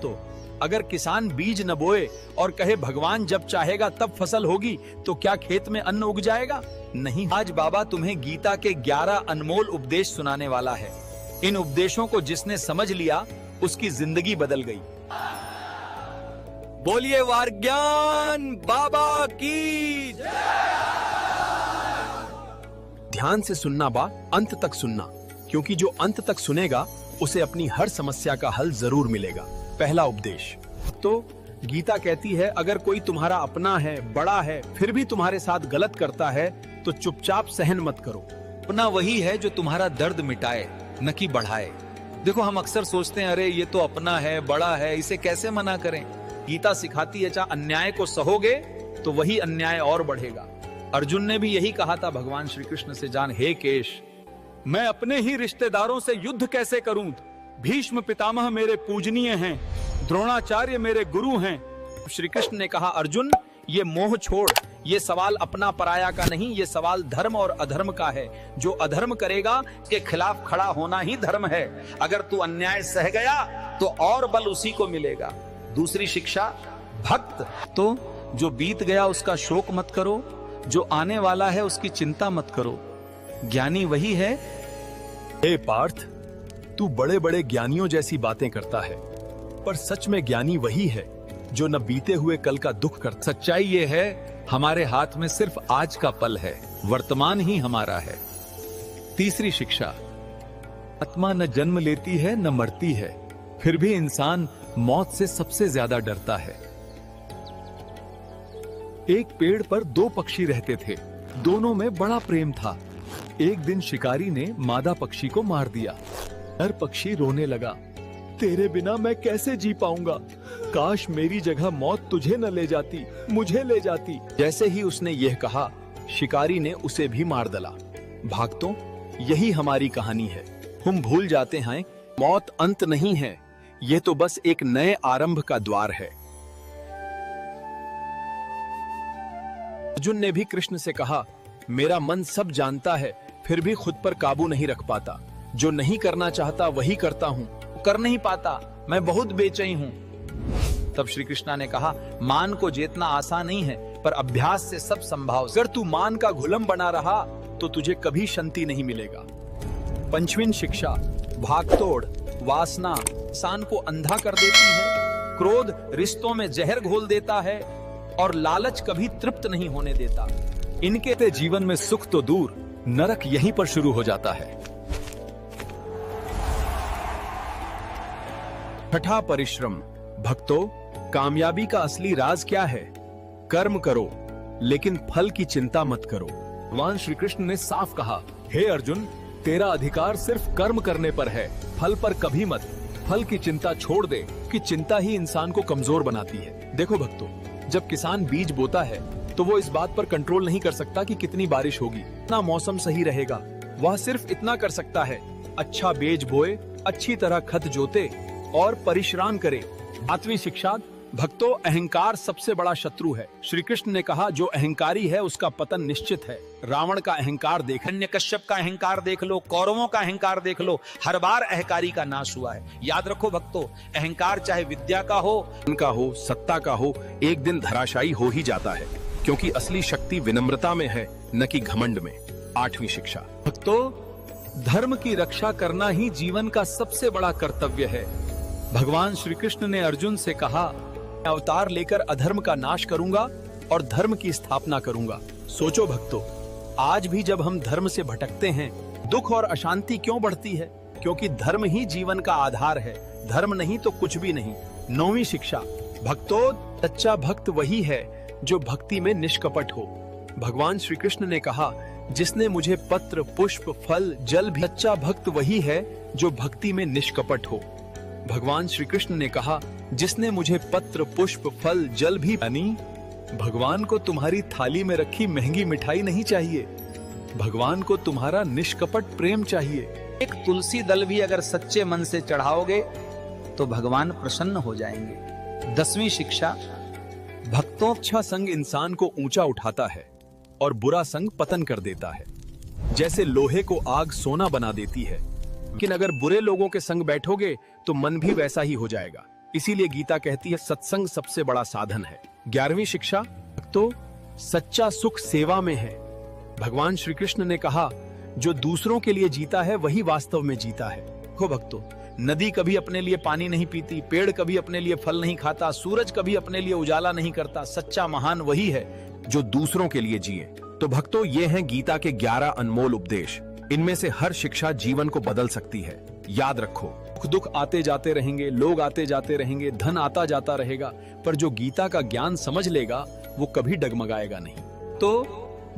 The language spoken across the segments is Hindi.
तो अगर किसान बीज न बोए और कहे भगवान जब चाहेगा तब फसल होगी, तो क्या खेत में अन्न उग जाएगा? नहीं। आज बाबा तुम्हें गीता के 11 अनमोल उपदेश सुनाने वाला है। इन उपदेशों को जिसने समझ लिया उसकी जिंदगी बदल गई। बोलिए वारज्ञान बाबा की जय। ध्यान से सुनना बा, अंत तक सुनना, क्योंकि जो अंत तक सुनेगा उसे अपनी हर समस्या का हल जरूर मिलेगा। पहला उपदेश। तो गीता कहती है, अगर कोई तुम्हारा अपना है, बड़ा है, फिर भी तुम्हारे साथ गलत करता है तो चुपचाप सहन मत करो। अपना वही है जो तुम्हारा दर्द मिटाए, न कि बढ़ाए। देखो, हम अक्सर सोचते हैं, अरे ये तो अपना है, बड़ा है, इसे कैसे मना करें। गीता सिखाती है, चाहे अन्याय को सहोगे तो वही अन्याय और बढ़ेगा। अर्जुन ने भी यही कहा था भगवान श्री कृष्ण से, जान हे केश, मैं अपने ही रिश्तेदारों से युद्ध कैसे करूं? भीष्म पितामह मेरे पूजनीय हैं, द्रोणाचार्य मेरे गुरु हैं। श्री कृष्ण ने कहा, अर्जुन ये मोह छोड़, ये सवाल अपना पराया का नहीं, ये सवाल धर्म और अधर्म का है। जो अधर्म करेगा के खिलाफ खड़ा होना ही धर्म है। अगर तू अन्याय सह गया तो और बल उसी को मिलेगा। दूसरी शिक्षा, भक्त। तो जो बीत गया उसका शोक मत करो, जो आने वाला है उसकी चिंता मत करो। ज्ञानी वही है। हे पार्थ, तू बड़े बड़े ज्ञानियों जैसी बातें करता है, पर सच में ज्ञानी वही है जो न बीते हुए कल का दुख कर। सच्चाई ये है, हमारे हाथ में सिर्फ आज का पल है, वर्तमान ही हमारा है। तीसरी शिक्षा, आत्मा न जन्म लेती है न मरती है, फिर भी इंसान मौत से सबसे ज्यादा डरता है। एक पेड़ पर 2 पक्षी रहते थे, दोनों में बड़ा प्रेम था। एक दिन शिकारी ने मादा पक्षी को मार दिया। नर पक्षी रोने लगा, तेरे बिना मैं कैसे जी पाऊंगा? काश मेरी जगह मौत तुझे न ले जाती, मुझे ले जाती। जैसे ही उसने यह कहा, शिकारी ने उसे भी मार डाला। भक्तों, यही हमारी कहानी है। हम भूल जाते हैं मौत अंत नहीं है, यह तो बस एक नए आरंभ का द्वार है। अर्जुन ने भी कृष्ण से कहा, मेरा मन सब जानता है, फिर भी खुद पर काबू नहीं रख पाता। जो नहीं करना चाहता वही करता हूँ, कर नहीं पाता, मैं बहुत बेचैन हूँ। तब श्री कृष्णा ने कहा, मान को जीतना आसान नहीं है, पर अभ्यास से सब संभव। अगर तू मान का गुलाम बना रहा तो तुझे कभी शांति नहीं मिलेगा। पंचवीं शिक्षा, भागतोड़। वासना इंसान को अंधा कर देती है, क्रोध रिश्तों में जहर घोल देता है, और लालच कभी तृप्त नहीं होने देता। इनके ते जीवन में सुख तो दूर, नरक यहीं पर शुरू हो जाता है। छठा परिश्रम। भक्तों, कामयाबी का असली राज क्या है? कर्म करो, लेकिन फल की चिंता मत करो। भगवान श्री कृष्ण ने साफ कहा, हे अर्जुन, तेरा अधिकार सिर्फ कर्म करने पर है, फल पर कभी मत। फल की चिंता छोड़ दे, कि चिंता ही इंसान को कमजोर बनाती है। देखो भक्तों, जब किसान बीज बोता है तो वो इस बात पर कंट्रोल नहीं कर सकता कि कितनी बारिश होगी, कितना मौसम सही रहेगा। वह सिर्फ इतना कर सकता है, अच्छा बीज बोए, अच्छी तरह खत जोते और परिश्रम करे। 8वीं शिक्षा, भक्तों, अहंकार सबसे बड़ा शत्रु है। श्री कृष्ण ने कहा, जो अहंकारी है उसका पतन निश्चित है। रावण का अहंकार देख, हिरण्यकश्यप का अहंकार देख लो, कौरवों का अहंकार देख लो, हर बार अहंकारी का नाश हुआ है। याद रखो भक्तों, अहंकार चाहे विद्या का हो, उनका हो, सत्ता का हो, एक दिन धराशायी हो ही जाता है, क्योंकि असली शक्ति विनम्रता में है, न कि घमंड में। 8वीं शिक्षा, भक्तों, धर्म की रक्षा करना ही जीवन का सबसे बड़ा कर्तव्य है। भगवान श्री कृष्ण ने अर्जुन से कहा, अवतार लेकर अधर्म का नाश करूंगा और धर्म की स्थापना करूंगा। सोचो भक्तों, आज भी जब हम धर्म से भटकते हैं, दुख और अशांति क्यों बढ़ती है? क्योंकि धर्म ही जीवन का आधार है। धर्म नहीं तो कुछ भी नहीं। 9वीं शिक्षा, भक्तों, सच्चा भक्त वही है जो भक्ति में निष्कपट हो। भगवान श्री कृष्ण ने कहा, जिसने मुझे पत्र, पुष्प, फल, जल भी। सच्चा भक्त वही है जो भक्ति में निष्कपट हो। भगवान श्री कृष्ण ने कहा, जिसने मुझे पत्र, पुष्प, फल, जल भी। यानी भगवान को तुम्हारी थाली में रखी महंगी मिठाई नहीं चाहिए, भगवान को तुम्हारा निष्कपट प्रेम चाहिए। एक तुलसी दल भी अगर सच्चे मन से चढ़ाओगे तो भगवान प्रसन्न हो जाएंगे। 10वीं शिक्षा, भक्तों, अच्छा संग इंसान को ऊंचा उठाता है और बुरा संग पतन कर देता है। जैसे लोहे को आग सोना बना देती है, लेकिन अगर बुरे लोगों के संग बैठोगे तो मन भी वैसा ही हो जाएगा। इसीलिए गीता कहती है सत्संग सबसे बड़ा साधन है। 11वीं शिक्षा, तो सच्चा सुख सेवा में है। भगवान श्री कृष्ण ने कहा, जो दूसरों के लिए जीता है वही वास्तव में जीता है। हो भक्तों, नदी कभी अपने लिए पानी नहीं पीती, पेड़ कभी अपने लिए फल नहीं खाता, सूरज कभी अपने लिए उजाला नहीं करता। सच्चा महान वही है जो दूसरों के लिए जिए। तो भक्तों, ये हैं गीता के 11 अनमोल उपदेश। इनमें से हर शिक्षा जीवन को बदल सकती है। याद रखो, सुख दुख आते जाते रहेंगे, लोग आते जाते रहेंगे, धन आता जाता रहेगा, पर जो गीता का ज्ञान समझ लेगा वो कभी डगमगाएगा नहीं। तो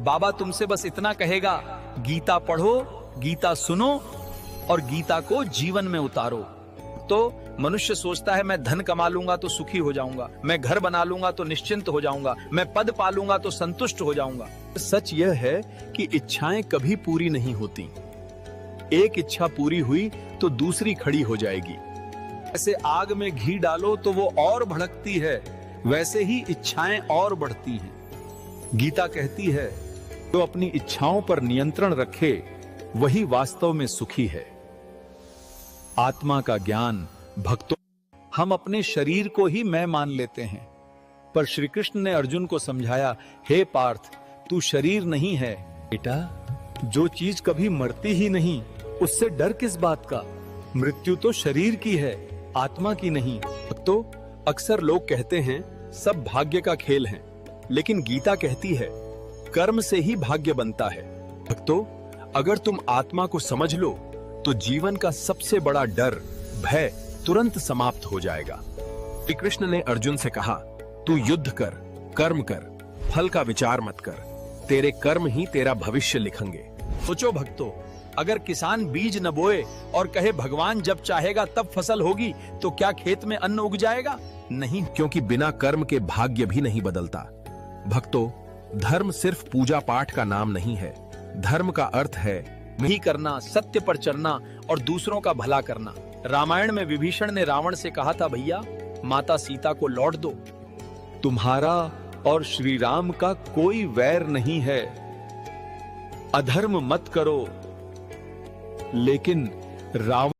बाबा तुमसे बस इतना कहेगा, गीता पढ़ो, गीता सुनो और गीता को जीवन में उतारो। तो मनुष्य सोचता है मैं धन कमा लूंगा तो सुखी हो जाऊंगा, मैं घर बना लूंगा तो निश्चिंत हो जाऊंगा, मैं पद पालूंगा तो संतुष्ट हो जाऊंगा। सच यह है कि इच्छाएं कभी पूरी नहीं होती। एक इच्छा पूरी हुई तो दूसरी खड़ी हो जाएगी। ऐसे आग में घी डालो तो वो और भड़कती है, वैसे ही इच्छाएं और बढ़ती हैं। गीता कहती है, जो अपनी इच्छाओं पर नियंत्रण रखे वही वास्तव में सुखी है। आत्मा का ज्ञान भक्तों, हम अपने शरीर को ही मैं मान लेते हैं, पर श्री कृष्ण ने अर्जुन को समझाया, हे पार्थ, तू शरीर नहीं है बेटा। जो चीज कभी मरती ही नहीं, उससे डर किस बात का। मृत्यु तो शरीर की है, आत्मा की नहीं। तो अक्सर लोग कहते हैं सब भाग्य का खेल है, लेकिन गीता कहती है कर्म से ही भाग्य बनता है। भक्तों, अगर तुम आत्मा को समझ लो तो जीवन का सबसे बड़ा डर, भय तुरंत समाप्त हो जाएगा। श्री कृष्ण ने अर्जुन से कहा, तू युद्ध कर, कर्म कर, फल का विचार मत कर, तेरे कर्म ही तेरा भविष्य लिखेंगे। सोचो भक्तों, अगर किसान बीज न बोए और कहे भगवान जब चाहेगा तब फसल होगी, तो क्या खेत में अन्न उग जाएगा? नहीं, क्योंकि बिना कर्म के भाग्य भी नहीं बदलता। भक्तों, धर्म सिर्फ पूजा पाठ का नाम नहीं है। धर्म का अर्थ है नहीं करना, सत्य पर चलना और दूसरों का भला करना। रामायण में विभीषण ने रावण से कहा था, भैया माता सीता को लौट दो, तुम्हारा और श्री राम का कोई वैर नहीं है, अधर्म मत करो। लेकिन रावण